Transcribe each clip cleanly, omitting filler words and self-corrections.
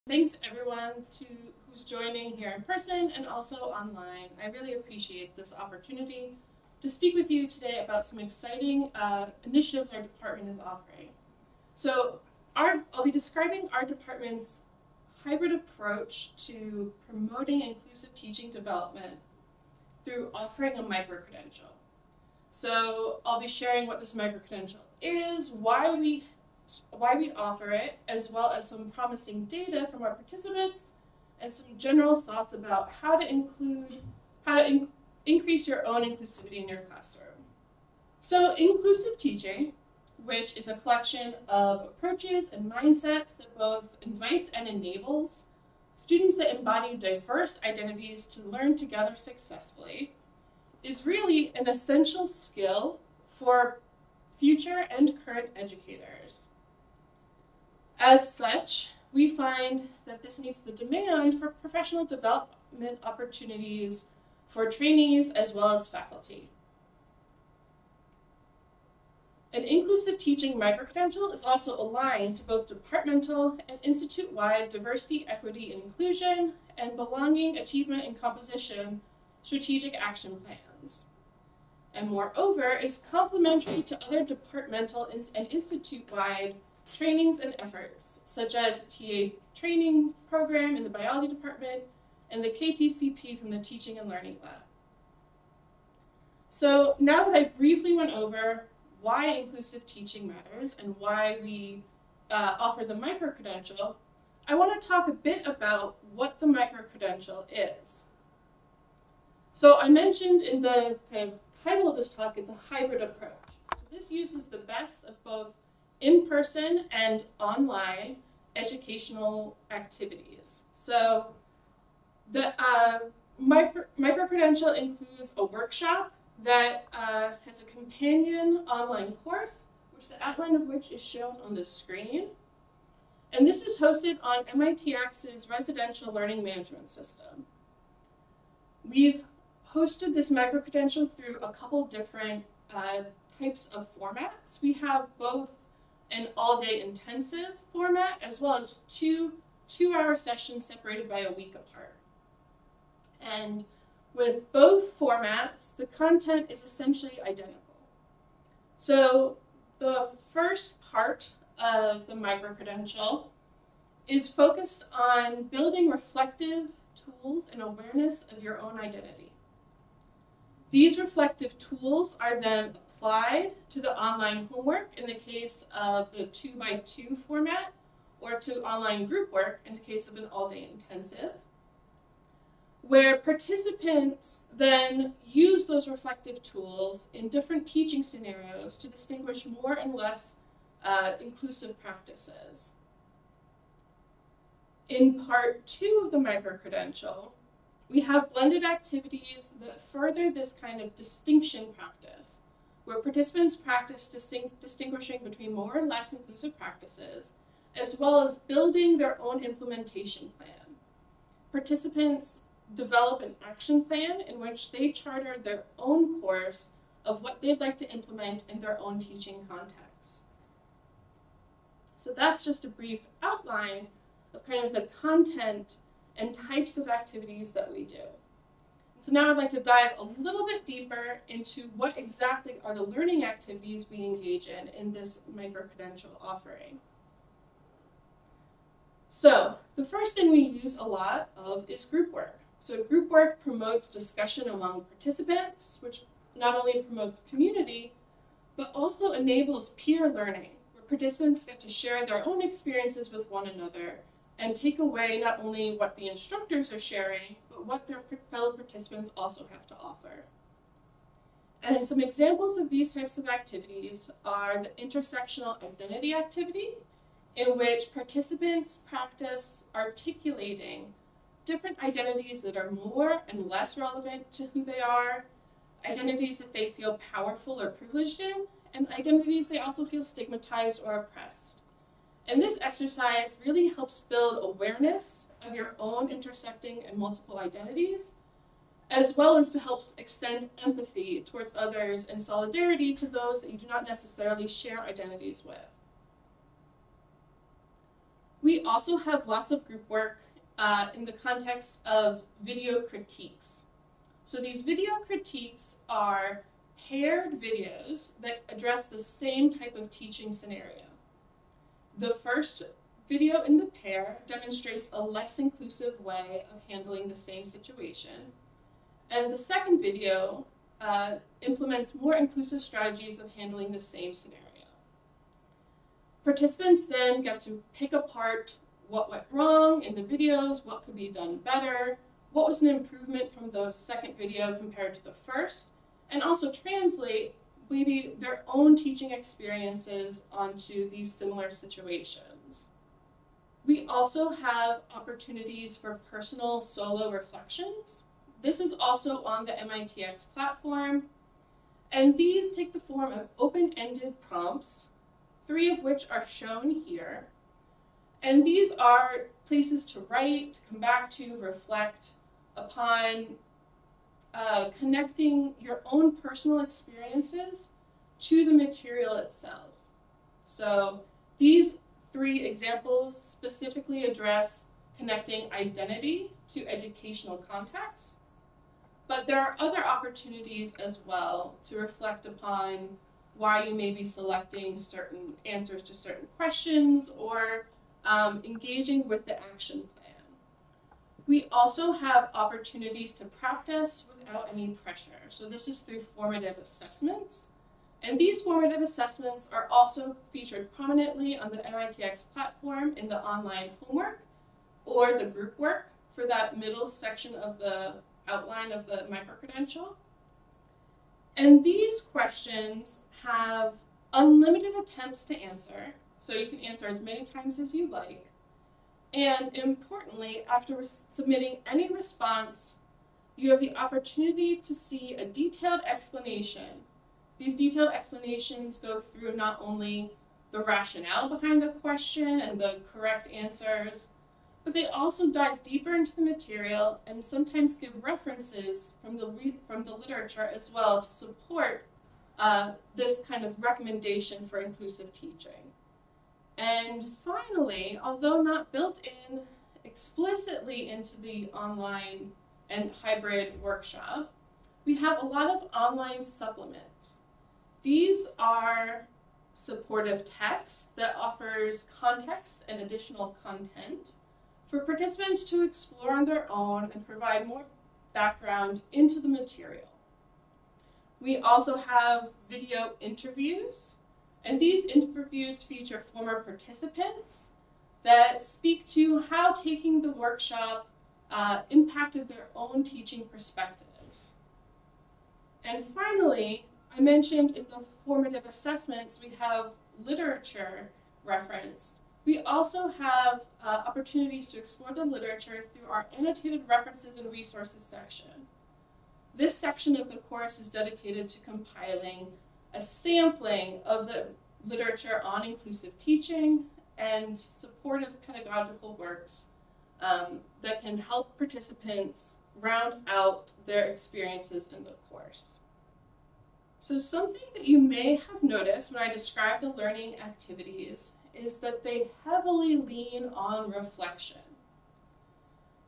Thanks everyone who's joining here in person and also online. I really appreciate this opportunity to speak with you today about some exciting initiatives our department is offering. So I'll be describing our department's hybrid approach to promoting inclusive teaching development through offering a micro-credential. So I'll be sharing what this micro-credential is, why we offer it, as well as some promising data from our participants and some general thoughts about how to increase your own inclusivity in your classroom. So inclusive teaching, which is a collection of approaches and mindsets that both invites and enables students that embody diverse identities to learn together successfully, is really an essential skill for future and current educators. As such, we find that this meets the demand for professional development opportunities for trainees as well as faculty. An inclusive teaching micro-credential is also aligned to both departmental and institute-wide diversity, equity, and inclusion, and belonging, achievement, and composition strategic action plans. And moreover, is complementary to other departmental and institute-wide trainings and efforts, such as TA training program in the biology department and the KTCP from the Teaching and Learning Lab. So now that I briefly went over why inclusive teaching matters and why we offer the micro-credential, I want to talk a bit about what the micro-credential is. So I mentioned in the kind of title of this talk, it's a hybrid approach. So this uses the best of both in-person and online educational activities. So the micro-credential includes a workshop that has a companion online course, which the outline of which is shown on the screen. And this is hosted on MITx's Residential Learning Management System. We've hosted this micro-credential through a couple different types of formats. We have both an all-day intensive format as well as two-hour sessions separated by a week apart. And with both formats, the content is essentially identical. So the first part of the micro-credential is focused on building reflective tools and awareness of your own identity. These reflective tools are then applied to the online homework in the case of the 2x2 format, or to online group work in the case of an all-day intensive, where participants then use those reflective tools in different teaching scenarios to distinguish more and less inclusive practices. In part 2 of the micro-credential, we have blended activities that further this kind of distinction practice, where participants practice distinguishing between more and less inclusive practices, as well as building their own implementation plan. Participants develop an action plan in which they charter their own course of what they'd like to implement in their own teaching contexts. So that's just a brief outline of kind of the content and types of activities that we do. So now I'd like to dive a little bit deeper into what exactly are the learning activities we engage in this micro-credential offering. So the first thing we use a lot of is group work. So group work promotes discussion among participants, which not only promotes community, but also enables peer learning, where participants get to share their own experiences with one another and take away not only what the instructors are sharing, but what their fellow participants also have to offer. And some examples of these types of activities are the intersectional identity activity, in which participants practice articulating different identities that are more and less relevant to who they are, identities that they feel powerful or privileged in, and identities they also feel stigmatized or oppressed. And this exercise really helps build awareness of your own intersecting and multiple identities, as well as helps extend empathy towards others and solidarity to those that you do not necessarily share identities with. We also have lots of group work in the context of video critiques. So these video critiques are paired videos that address the same type of teaching scenario. The first video in the pair demonstrates a less inclusive way of handling the same situation, and the second video implements more inclusive strategies of handling the same scenario. Participants then get to pick apart what went wrong in the videos, what could be done better, what was an improvement from the second video compared to the first, and also translate maybe their own teaching experiences onto these similar situations. We also have opportunities for personal solo reflections. This is also on the MITx platform, and these take the form of open-ended prompts, 3 of which are shown here. And these are places to write, come back to, reflect upon connecting your own personal experiences to the material itself. So these 3 examples specifically address connecting identity to educational contexts, but there are other opportunities as well to reflect upon why you may be selecting certain answers to certain questions or engaging with the action plan. We also have opportunities to practice without any pressure. So this is through formative assessments. And these formative assessments are also featured prominently on the MITx platform in the online homework or the group work for that middle section of the outline of the micro-credential. And these questions have unlimited attempts to answer, so you can answer as many times as you like. And importantly, after submitting any response, you have the opportunity to see a detailed explanation. These detailed explanations go through not only the rationale behind the question and the correct answers, but they also dive deeper into the material and sometimes give references from the literature as well to support this kind of recommendation for inclusive teaching. And finally, although not built in explicitly into the online and hybrid workshop, we have a lot of online supplements. These are supportive text that offers context and additional content for participants to explore on their own and provide more background into the material. We also have video interviews, and these interviews feature former participants that speak to how taking the workshop impacted their own teaching perspectives. And finally, I mentioned in the formative assessments we have literature referenced. We also have opportunities to explore the literature through our annotated references and resources section. This section of the course is dedicated to compiling a sampling of the literature on inclusive teaching and supportive pedagogical works that can help participants round out their experiences in the course. So something that you may have noticed when I describe the learning activities is that they heavily lean on reflection.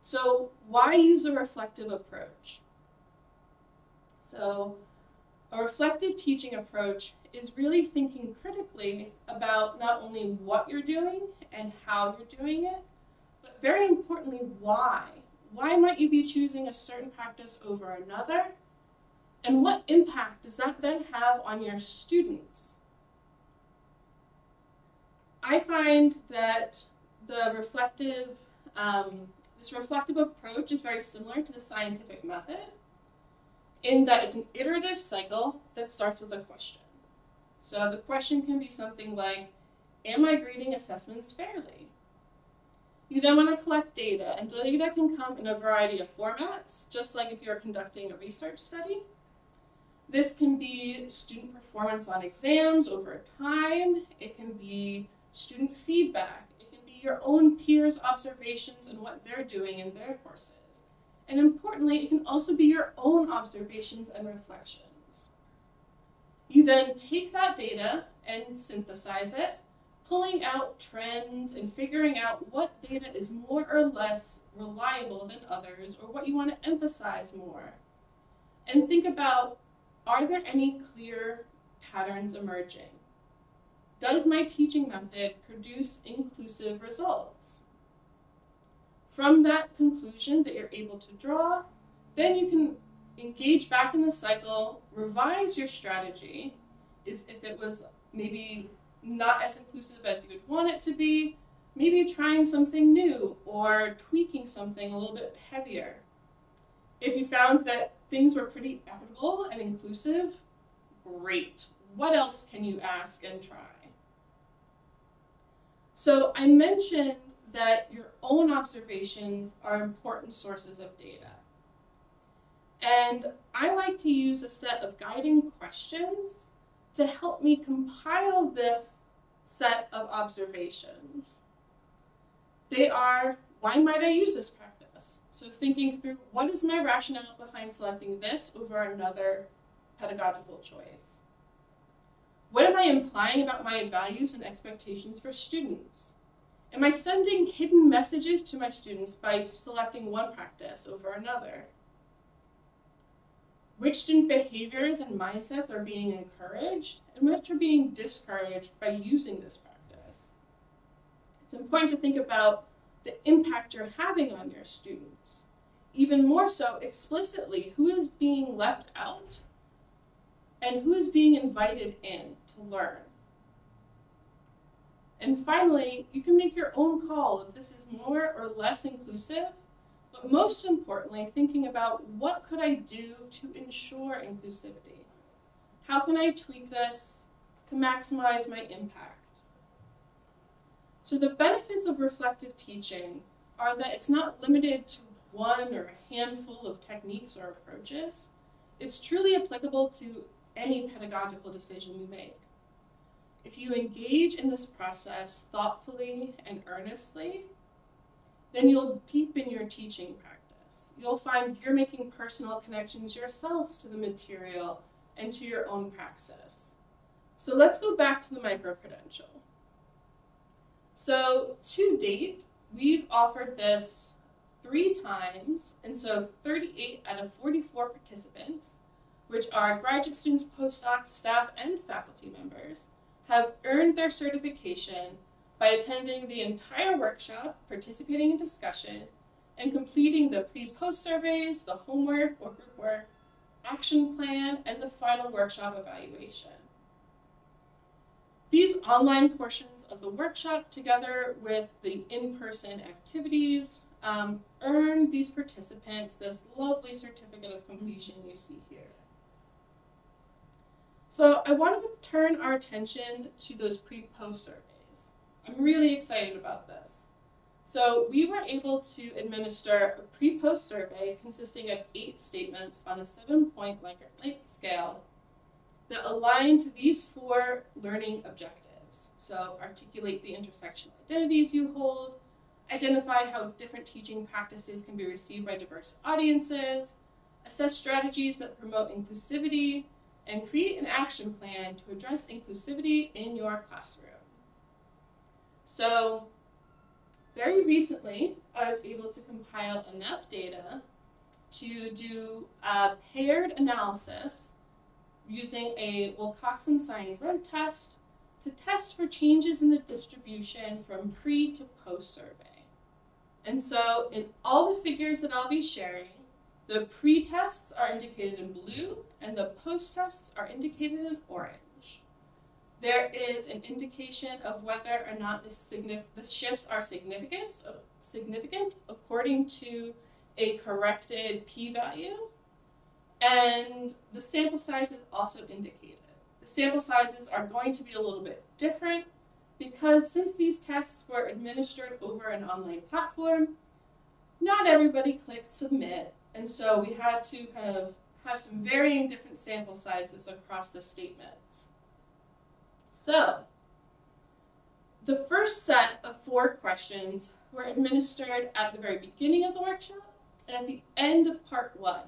So why use a reflective approach? So a reflective teaching approach is really thinking critically about not only what you're doing and how you're doing it, but very importantly, why. Why might you be choosing a certain practice over another? And what impact does that then have on your students? I find that the this reflective approach is very similar to the scientific method in that it's an iterative cycle that starts with a question. So the question can be something like, am I grading assessments fairly? You then want to collect data, and data can come in a variety of formats, just like if you're conducting a research study. This can be student performance on exams over time. It can be student feedback. It can be your own peers' observations and what they're doing in their courses. And importantly, it can also be your own observations and reflections. You then take that data and synthesize it, pulling out trends and figuring out what data is more or less reliable than others, or what you want to emphasize more. And think about, are there any clear patterns emerging? Does my teaching method produce inclusive results? From that conclusion that you're able to draw, then you can engage back in the cycle, revise your strategy, is if it was maybe not as inclusive as you would want it to be, maybe trying something new or tweaking something a little bit heavier. If you found that things were pretty equitable and inclusive, great. What else can you ask and try? So I mentioned that your own observations are important sources of data. And I like to use a set of guiding questions to help me compile this set of observations. They are, why might I use this practice? So thinking through, what is my rationale behind selecting this over another pedagogical choice? What am I implying about my values and expectations for students? Am I sending hidden messages to my students by selecting one practice over another? Which student behaviors and mindsets are being encouraged, and which are being discouraged by using this practice? It's important to think about the impact you're having on your students. Even more so, explicitly, who is being left out and who is being invited in to learn. And finally, you can make your own call if this is more or less inclusive, but most importantly, thinking about what could I do to ensure inclusivity? How can I tweak this to maximize my impact? So the benefits of reflective teaching are that it's not limited to one or a handful of techniques or approaches. It's truly applicable to any pedagogical decision you make. If you engage in this process thoughtfully and earnestly, then you'll deepen your teaching practice. You'll find you're making personal connections yourselves to the material and to your own praxis. So let's go back to the micro-credential. So to date, we've offered this 3 times, and so 38 out of 44 participants, which are graduate students, postdocs, staff, and faculty members, have earned their certification by attending the entire workshop, participating in discussion, and completing the pre-post surveys, the homework or group work, action plan, and the final workshop evaluation. These online portions of the workshop, together with the in-person activities, earn these participants this lovely certificate of completion you see here. So I wanted to turn our attention to those pre-post surveys. I'm really excited about this. So we were able to administer a pre-post survey consisting of 8 statements on a 7-point Likert scale that align to these 4 learning objectives. So articulate the intersectional identities you hold, identify how different teaching practices can be received by diverse audiences, assess strategies that promote inclusivity, and create an action plan to address inclusivity in your classroom. So very recently, I was able to compile enough data to do a paired analysis using a Wilcoxon sign run test to test for changes in the distribution from pre to post survey. And so in all the figures that I'll be sharing, the pre-tests are indicated in blue and the post-tests are indicated in orange. There is an indication of whether or not the shifts are significant according to a corrected p-value, and the sample size is also indicated. The sample sizes are going to be a little bit different because since these tests were administered over an online platform, not everybody clicked submit, and so we had to kind of have some varying different sample sizes across the statements. So, the first set of 4 questions were administered at the very beginning of the workshop and at the end of part 1.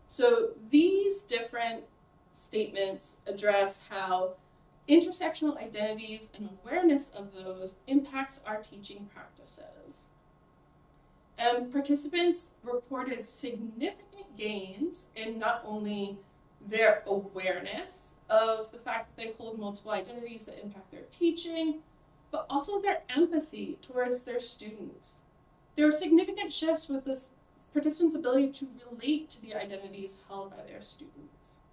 So these different statements address how intersectional identities and awareness of those impacts our teaching practices. And participants reported significant gains in not only their awareness of the fact that they hold multiple identities that impact their teaching, but also their empathy towards their students. There were significant shifts with this participants' ability to relate to the identities held by their students.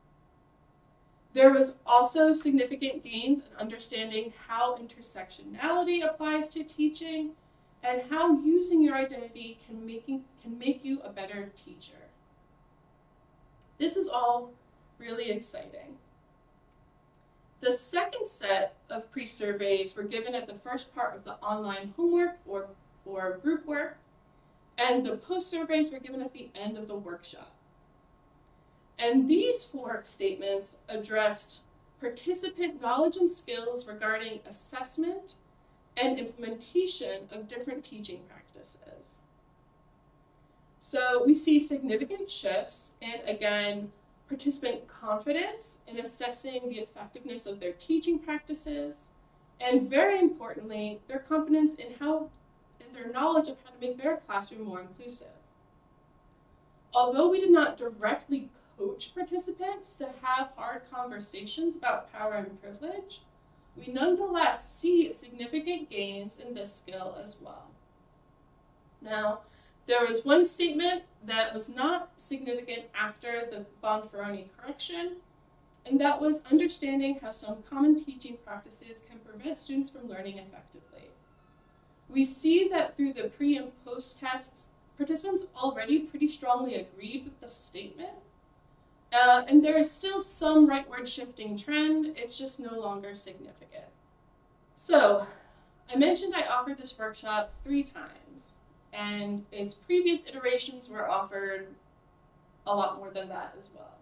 There was also significant gains in understanding how intersectionality applies to teaching and how using your identity can make you a better teacher. This is all really exciting. The second set of pre-surveys were given at the first part of the online homework or group work, and the post-surveys were given at the end of the workshop. And these 4 statements addressed participant knowledge and skills regarding assessment and implementation of different teaching practices. So we see significant shifts in, again, participant confidence in assessing the effectiveness of their teaching practices, and very importantly, their confidence in their knowledge of how to make their classroom more inclusive. Although we did not directly coach participants to have hard conversations about power and privilege, we nonetheless see significant gains in this skill as well. Now, there was one statement that was not significant after the Bonferroni correction, and that was understanding how some common teaching practices can prevent students from learning effectively. We see that through the pre and post tests, participants already pretty strongly agreed with the statement, and there is still some rightward shifting trend, it's just no longer significant. So, I mentioned I offered this workshop 3 times, and its previous iterations were offered a lot more than that as well.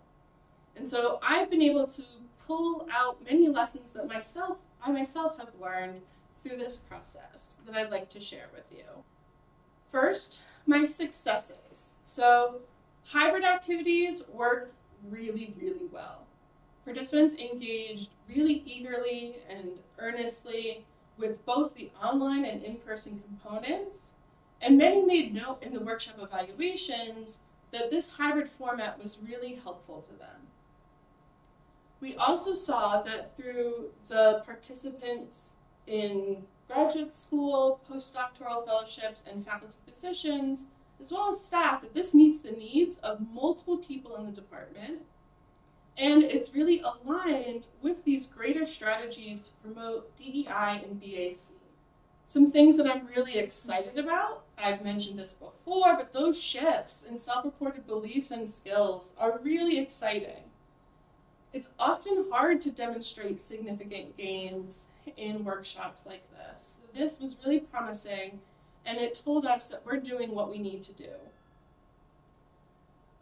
And so I've been able to pull out many lessons that I myself have learned through this process that I'd like to share with you. First, my successes. So hybrid activities worked really, really well. Participants engaged really eagerly and earnestly with both the online and in-person components, and many made note in the workshop evaluations that this hybrid format was really helpful to them. We also saw that through the participants in graduate school, postdoctoral fellowships, and faculty positions, as well as staff, that this meets the needs of multiple people in the department, and it's really aligned with these greater strategies to promote DEI and BAC. Some things that I'm really excited about, I've mentioned this before, but those shifts in self-reported beliefs and skills are really exciting. It's often hard to demonstrate significant gains in workshops like this. So this was really promising, and it told us that we're doing what we need to do.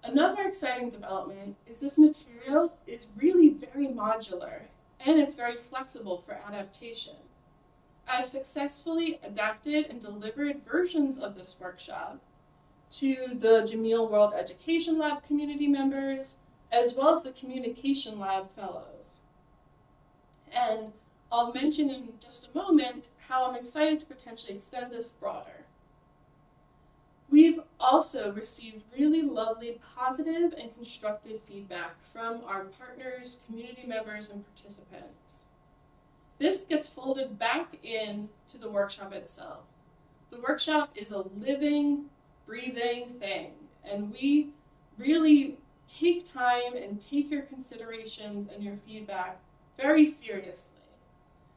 Another exciting development is this material is really very modular, and it's very flexible for adaptation. I've successfully adapted and delivered versions of this workshop to the Jameel World Education Lab community members, as well as the Communication Lab fellows. And I'll mention in just a moment how I'm excited to potentially extend this broader. We've also received really lovely positive and constructive feedback from our partners, community members, and participants. This gets folded back into the workshop itself. The workshop is a living, breathing thing, and we really take time and take your considerations and your feedback very seriously.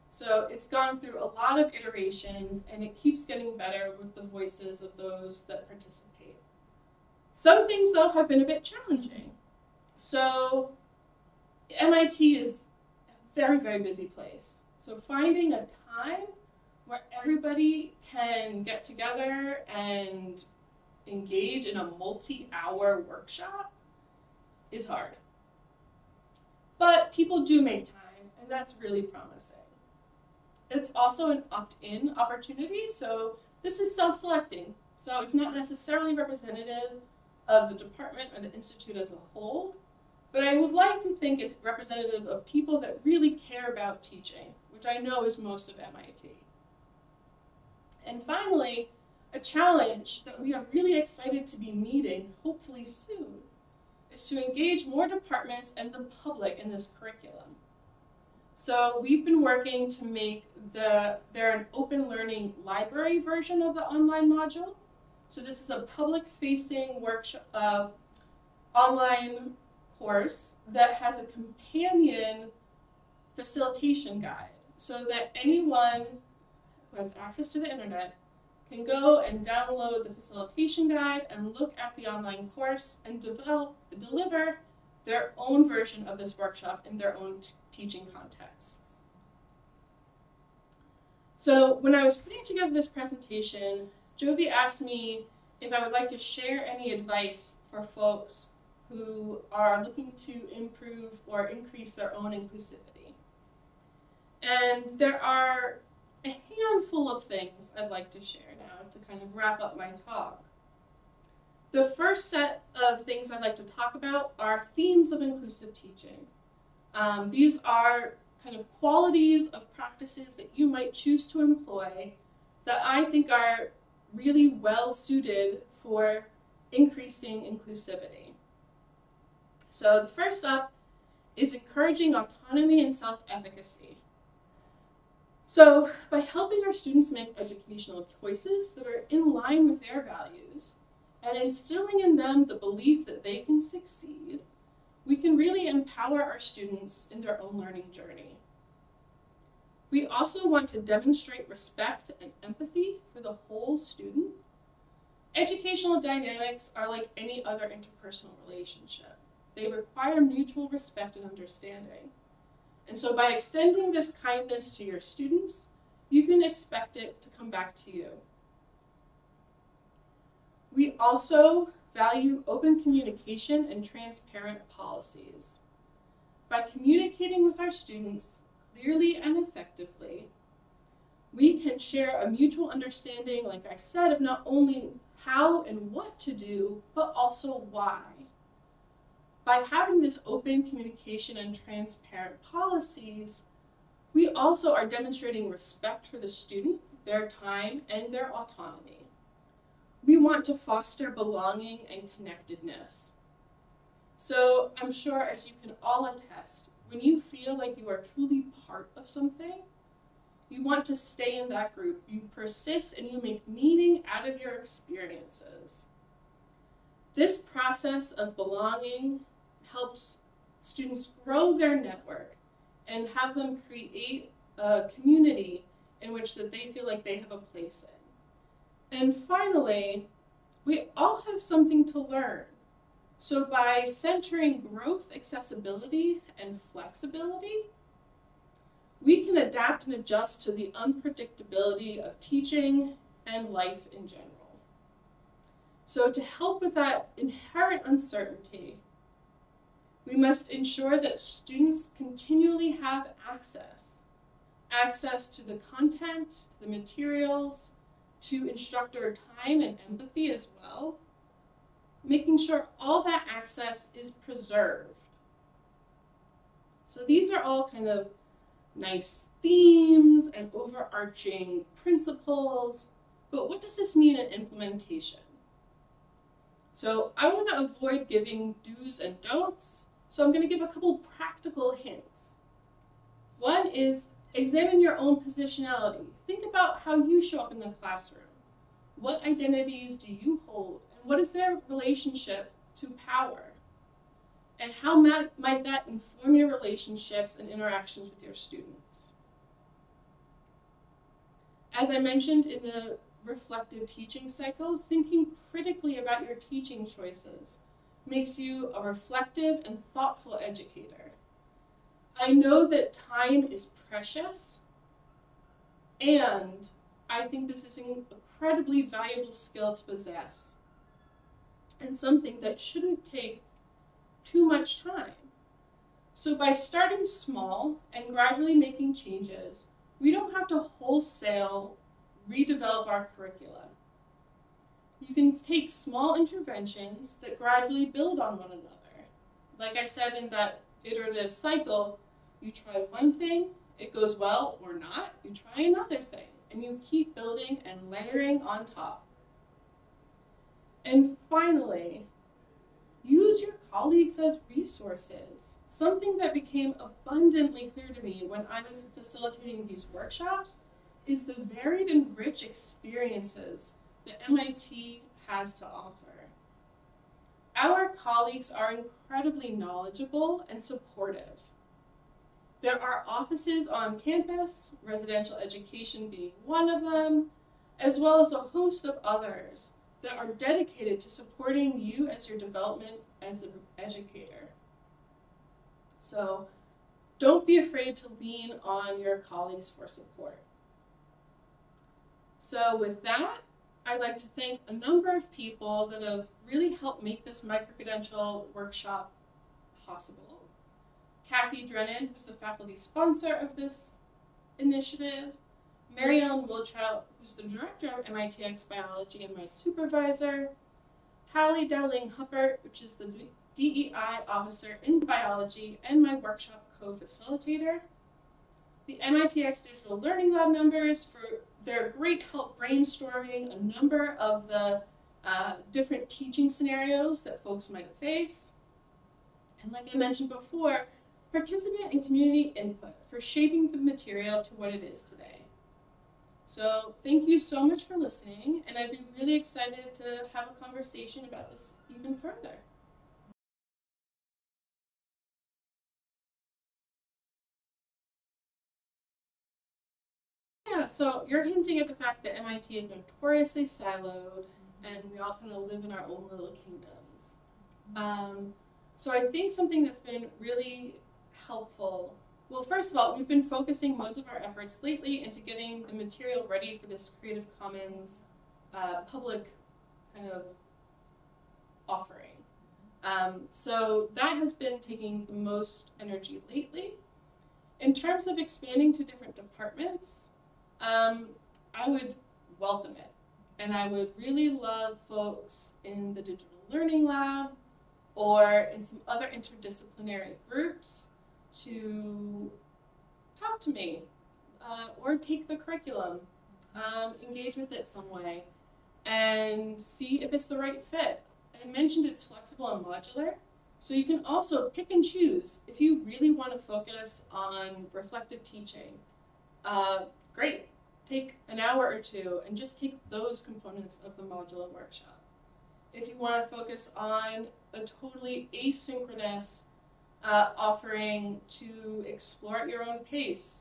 So it's gone through a lot of iterations, and it keeps getting better with the voices of those that participate. Some things, though, have been a bit challenging. So MIT is a very, very busy place. So finding a time where everybody can get together and engage in a multi-hour workshop is hard. But people do make time, and that's really promising. It's also an opt-in opportunity, so this is self-selecting. So it's not necessarily representative of the department or the institute as a whole, but I would like to think it's representative of people that really care about teaching, which I know is most of MIT. And finally, a challenge that we are really excited to be meeting, hopefully soon, is to engage more departments and the public in this curriculum. So we've been working to make there an open learning library version of the online module. So this is a public-facing workshop, online course that has a companion facilitation guide so that anyone who has access to the internet can go and download the facilitation guide and look at the online course and deliver their own version of this workshop in their own teaching contexts. So when I was putting together this presentation, Jovi asked me if I would like to share any advice for folks who are looking to improve or increase their own inclusivity. And there are a handful of things I'd like to share now to kind of wrap up my talk. The first set of things I'd like to talk about are themes of inclusive teaching. These are kind of qualities of practices that you might choose to employ that I think are really well suited for increasing inclusivity. So the first up is encouraging autonomy and self-efficacy. So by helping our students make educational choices that are in line with their values and instilling in them the belief that they can succeed, we can really empower our students in their own learning journey. We also want to demonstrate respect and empathy for the whole student. Educational dynamics are like any other interpersonal relationship. They require mutual respect and understanding. And so by extending this kindness to your students, you can expect it to come back to you. We also value open communication and transparent policies. By communicating with our students clearly and effectively, we can share a mutual understanding, like I said, of not only how and what to do, but also why. By having this open communication and transparent policies, we also are demonstrating respect for the student, their time, and their autonomy. We want to foster belonging and connectedness. So I'm sure, as you can all attest, when you feel like you are truly part of something, you want to stay in that group. You persist and you make meaning out of your experiences. This process of belonging helps students grow their network and have them create a community in which that they feel like they have a place in. And finally, we all have something to learn. So by centering growth, accessibility, and flexibility, we can adapt and adjust to the unpredictability of teaching and life in general. So to help with that inherent uncertainty, we must ensure that students continually have access to the content, to the materials, to instructor time and empathy as well, making sure all that access is preserved. So these are all kind of nice themes and overarching principles, but what does this mean in implementation? So I want to avoid giving do's and don'ts, so I'm going to give a couple practical hints. One is examine your own positionality. Think about how you show up in the classroom. What identities do you hold, and what is their relationship to power? And how might that inform your relationships and interactions with your students? As I mentioned in the reflective teaching cycle, thinking critically about your teaching choices makes you a reflective and thoughtful educator. I know that time is precious, and I think this is an incredibly valuable skill to possess, and something that shouldn't take too much time. So by starting small and gradually making changes, we don't have to wholesale redevelop our curricula. You can take small interventions that gradually build on one another, like I said in that iterative cycle, you try one thing, it goes well or not, you try another thing, and you keep building and layering on top. And finally, use your colleagues as resources. Something that became abundantly clear to me when I was facilitating these workshops is the varied and rich experiences that MIT has to offer. Our colleagues are incredibly knowledgeable and supportive. There are offices on campus, residential education being one of them, as well as a host of others that are dedicated to supporting you as your development as an educator. So don't be afraid to lean on your colleagues for support. So with that, I'd like to thank a number of people that have really helped make this micro-credential workshop possible. Kathy Drennan, who's the faculty sponsor of this initiative, Mary Ellen Wiltrout, who's the director of MITx Biology and my supervisor, Hallie Dowling-Huppert, which is the DEI officer in biology and my workshop co-facilitator, the MITx Digital Learning Lab members for their great help brainstorming a number of the different teaching scenarios that folks might face, and like I mentioned before, participant and community input for shaping the material to what it is today. So thank you so much for listening, and I'd be really excited to have a conversation about this even further. Yeah, so you're hinting at the fact that MIT is notoriously siloed, and we all kind of live in our own little kingdoms. So I think something that's been really helpful, well, first of all, we've been focusing most of our efforts lately into getting the material ready for this Creative Commons public kind of offering. So that has been taking the most energy lately. In terms of expanding to different departments, I would welcome it. And I would really love folks in the Digital Learning Lab or in some other interdisciplinary groups to talk to me or take the curriculum, engage with it some way, and see if it's the right fit. I mentioned it's flexible and modular, so you can also pick and choose if you really want to focus on reflective teaching. Great. Take an hour or two and just take those components of the modular workshop. If you want to focus on a totally asynchronous offering to explore at your own pace,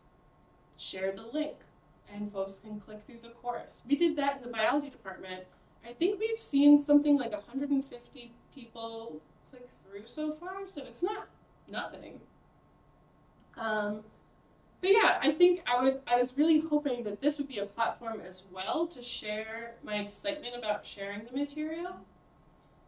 share the link and folks can click through the course. We did that in the biology department. I think we've seen something like 150 people click through so far, so it's not nothing. But yeah, I think I was really hoping that this would be a platform as well to share my excitement about sharing the material.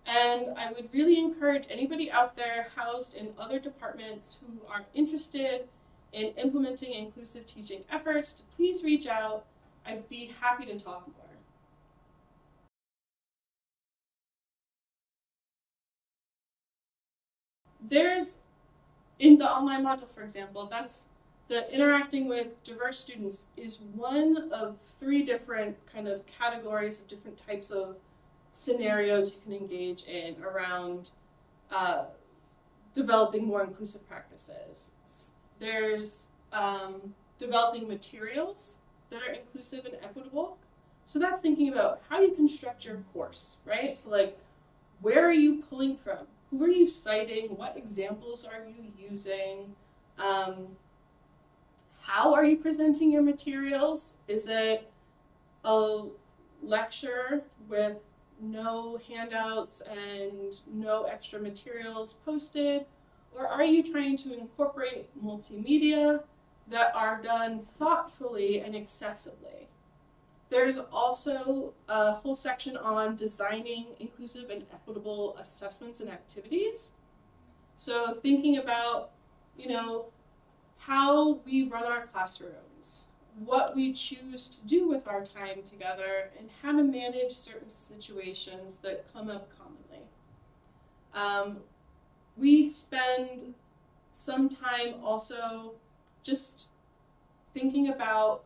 And I would really encourage anybody out there housed in other departments who are interested in implementing inclusive teaching efforts to please reach out. I'd be happy to talk more. There's, in the online module, for example, that's the interacting with diverse students is one of 3 different kind of categories of different types of scenarios you can engage in around developing more inclusive practices. There's developing materials that are inclusive and equitable. So that's thinking about how you construct your course, right? So like, where are you pulling from? Who are you citing? What examples are you using? How are you presenting your materials? Is it a lecture with no handouts and no extra materials posted? Or are you trying to incorporate multimedia that are done thoughtfully and accessibly? There's also a whole section on designing inclusive and equitable assessments and activities. So thinking about, how we run our classrooms, what we choose to do with our time together, and how to manage certain situations that come up commonly. we spend some time also just thinking about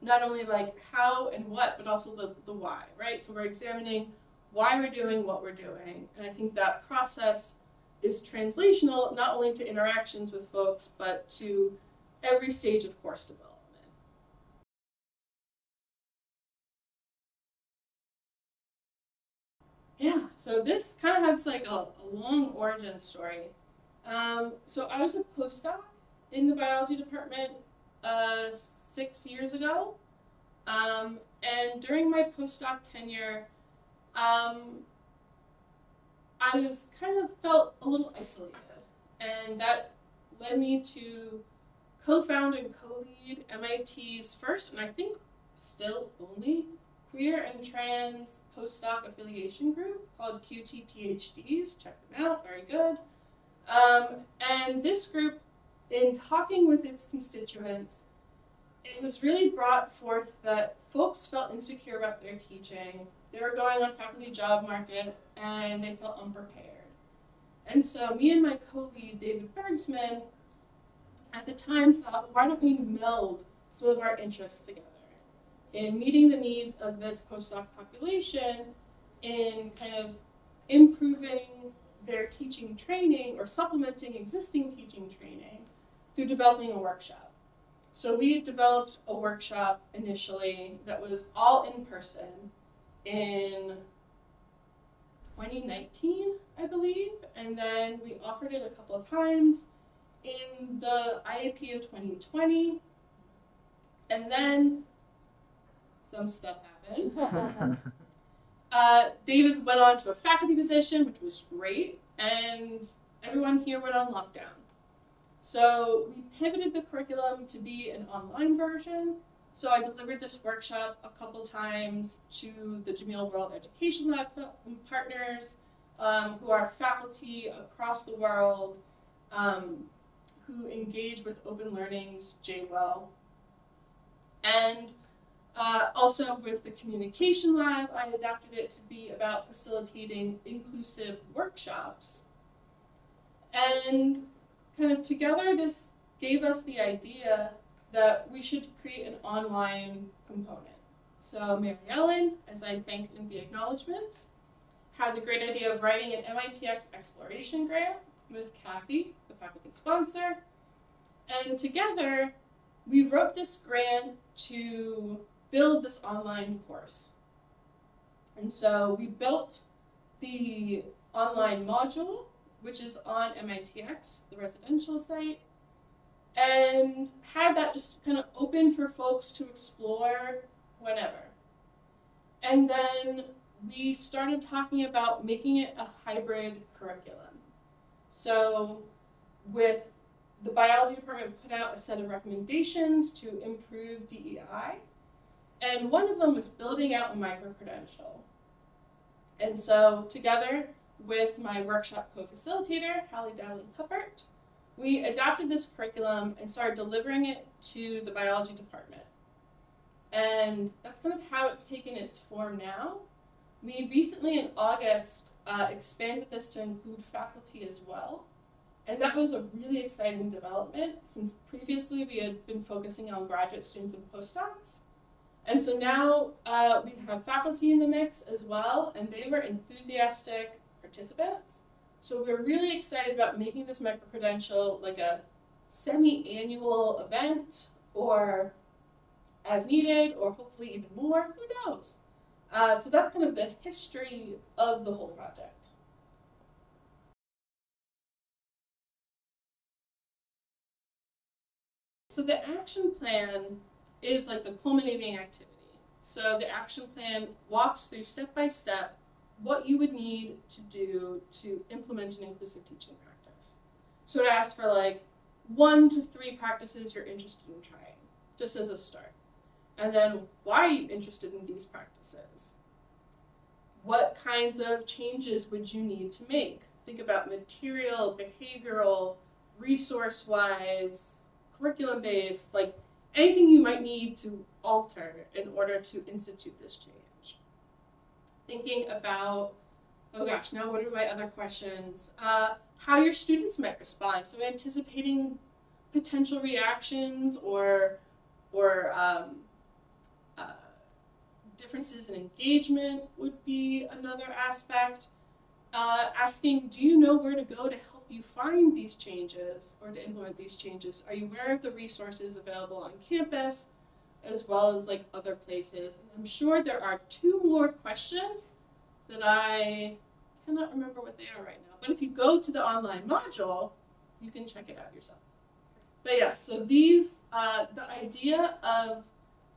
not only like how and what, but also the why, right? So we're examining why we're doing what we're doing. And I think that process is translational, not only to interactions with folks, but to every stage of course development. Yeah, so this kind of has like a long origin story. So I was a postdoc in the biology department 6 years ago. And during my postdoc tenure, I was kind of felt a little isolated. And that led me to co-found and co-lead MIT's first, and I think still only, queer and trans postdoc affiliation group called QT PhDs. Check them out, very good. And this group, in talking with its constituents, it was really brought forth that folks felt insecure about their teaching. They were going on faculty job market and they felt unprepared. And so me and my co-lead, David Bergsman, at the time thought, why don't we meld some of our interests together in meeting the needs of this postdoc population, in kind of improving their teaching training or supplementing existing teaching training through developing a workshop. So we developed a workshop initially that was all in person in 2019, I believe, and then we offered it a couple of times in the IAP of 2020, and then some stuff happened. David went on to a faculty position, which was great, and everyone here went on lockdown. So we pivoted the curriculum to be an online version. So I delivered this workshop a couple times to the Jameel World Education Lab partners, who are faculty across the world, who engage with Open Learning's JWell. And also with the Communication Lab, I adapted it to be about facilitating inclusive workshops. And kind of together, this gave us the idea that we should create an online component. So Mary Ellen, as I thanked in the acknowledgements, had the great idea of writing an MITx exploration grant with Kathy, the faculty sponsor. And together, we wrote this grant to build this online course. And so we built the online module, which is on MITx, the residential site, and had that just kind of open for folks to explore whenever. And then we started talking about making it a hybrid curriculum. So with the biology department put out a set of recommendations to improve DEI, and one of them was building out a micro-credential. And so together with my workshop co-facilitator, Hallie Dowling-Huppert, we adapted this curriculum and started delivering it to the biology department. And that's kind of how it's taken its form now. We recently, in August, expanded this to include faculty as well. And that was a really exciting development, since previously we had been focusing on graduate students and postdocs. And so now we have faculty in the mix as well, and they were enthusiastic participants. So we're really excited about making this micro-credential like a semi-annual event, or as needed, or hopefully even more, who knows? So that's kind of the history of the whole project. So the action plan is like the culminating activity. So the action plan walks through step by step what you would need to do to implement an inclusive teaching practice. So it asks for like 1 to 3 practices you're interested in trying, just as a start. And then, why are you interested in these practices? What kinds of changes would you need to make? Think about material, behavioral, resource-wise, curriculum-based, like anything you might need to alter in order to institute this change. Thinking about Oh gosh, now what are my other questions? How your students might respond. So anticipating potential reactions or differences in engagement would be another aspect. Asking, do you know where to go to help you find these changes or to implement these changes? Are you aware of the resources available on campus as well as like other places? And I'm sure there are 2 more questions that I cannot remember what they are right now. But if you go to the online module, you can check it out yourself. But yeah, so these, the idea of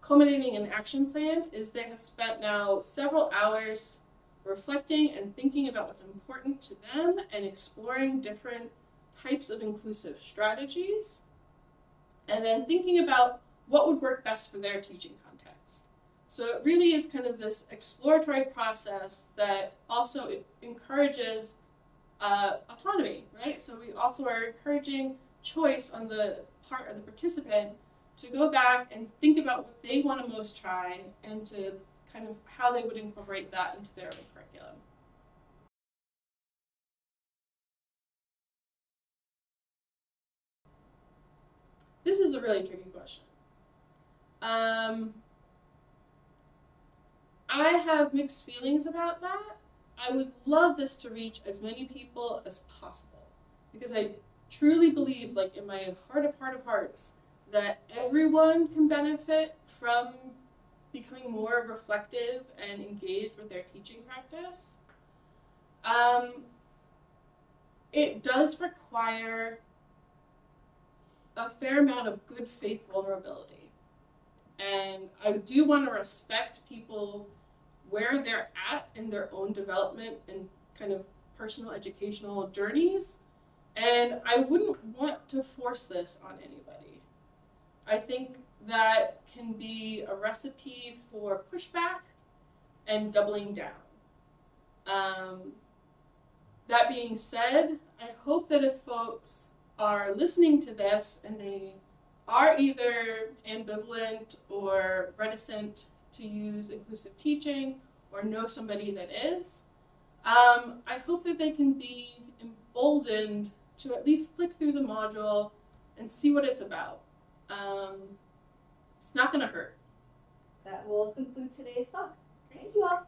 culminating an action plan is they have spent now several hours reflecting and thinking about what's important to them and exploring different types of inclusive strategies, and then thinking about what would work best for their teaching context. So it really is kind of this exploratory process that also encourages autonomy, right? So we also are encouraging choice on the part of the participant to go back and think about what they want to most try and to kind of how they would incorporate that into their own curriculum. This is a really tricky question. I have mixed feelings about that. I would love this to reach as many people as possible because I truly believe, like in my heart of hearts, that everyone can benefit from becoming more reflective and engaged with their teaching practice. It does require a fair amount of good faith vulnerability. And I do want to respect people where they're at in their own development and kind of personal educational journeys. And I wouldn't want to force this on anybody. I think that can be a recipe for pushback and doubling down. That being said, I hope that if folks are listening to this and they are either ambivalent or reticent to use inclusive teaching or know somebody that is, I hope that they can be emboldened to at least click through the module and see what it's about. It's not going to hurt. That will conclude today's talk. Thank you all.